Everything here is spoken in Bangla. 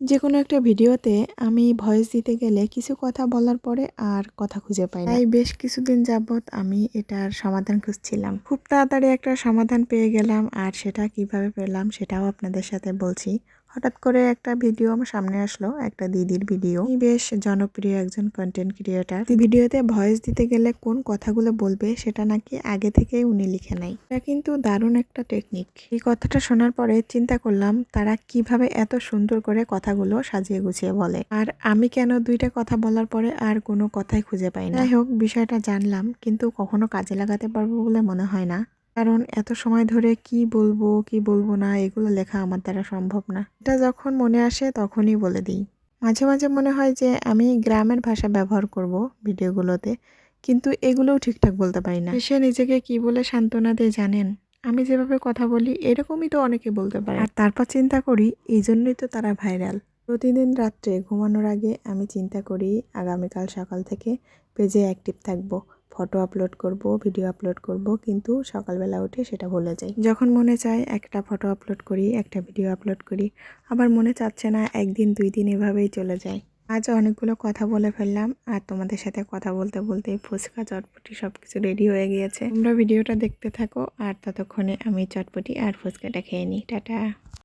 যেকোনো একটা ভিডিওতে আমি ভয়েস দিতে গেলে কিছু কথা বলার পরে আর কথা খুঁজে পাই না। তাই বেশ কিছুদিন যাবৎ আমি এটার সমাধান খুঁজছিলাম। খুব তাড়াতাড়ি একটা সমাধান পেয়ে গেলাম, আর সেটা কিভাবে পেলাম সেটাও আপনাদের সাথে বলছি। হঠাৎ করে একটা ভিডিও আমার সামনে আসলো, একটা দিদির ভিডিও। উনি বেশ জনপ্রিয় একজন কন্টেন্ট ক্রিয়েটার। ভিডিওতে ভয়েস দিতে গেলে কোন কথাগুলো বলবে সেটা নাকি আগে থেকেই উনি লিখে নেয়। এটা কিন্তু দারুণ একটা টেকনিক। এই কথাটা শোনার পরে চিন্তা করলাম তারা কিভাবে এত সুন্দর করে কথাগুলো সাজিয়ে গুছিয়ে বলে, আর আমি কেন দুইটা কথা বলার পরে আর কোনো কথাই খুঁজে পাই না। যাই হোক, বিষয়টা জানলাম, কিন্তু কখনো কাজে লাগাতে পারবো বলে মনে হয় না, কারণ এত সময় ধরে কি বলবো না এগুলো লেখা আমার দ্বারা সম্ভব না। এটা যখন মনে আসে তখনই বলে দিই। মাঝে মাঝে মনে হয় যে আমি গ্রামের ভাষা ব্যবহার করব ভিডিওগুলোতে, কিন্তু এগুলোও ঠিকঠাক বলতে পারি না। সে নিজেকে কি বলে সান্ত্বনা দেয় জানেন? আমি যেভাবে কথা বলি এরকমই তো অনেকে বলতে পারে। আর তারপর চিন্তা করি এই জন্যই তো তারা ভাইরাল। প্রতিদিন রাত্রে ঘুমানোর আগে আমি চিন্তা করি আগামীকাল সকাল থেকে পেজে অ্যাক্টিভ থাকবো, ফটো আপলোড করব, ভিডিও আপলোড করব, কিন্তু সকালবেলা উঠে সেটা ভুলে যাই। যখন মনে চায় একটা ফটো আপলোড করি, একটা ভিডিও আপলোড করি, আবার মনে চাচ্ছে না, একদিন দুই দিন এভাবেই চলে যায়। আজ অনেকগুলো কথা বলে ফেললাম, আর তোমাদের সাথে কথা বলতে বলতে ফুচকা চটপটি সবকিছু রেডি হয়ে গিয়েছে। তোমরা ভিডিওটা দেখতে থাকো, আর ততক্ষণে আমি চটপটি আর ফুচকাটা খেয়ে নিই। টাটা।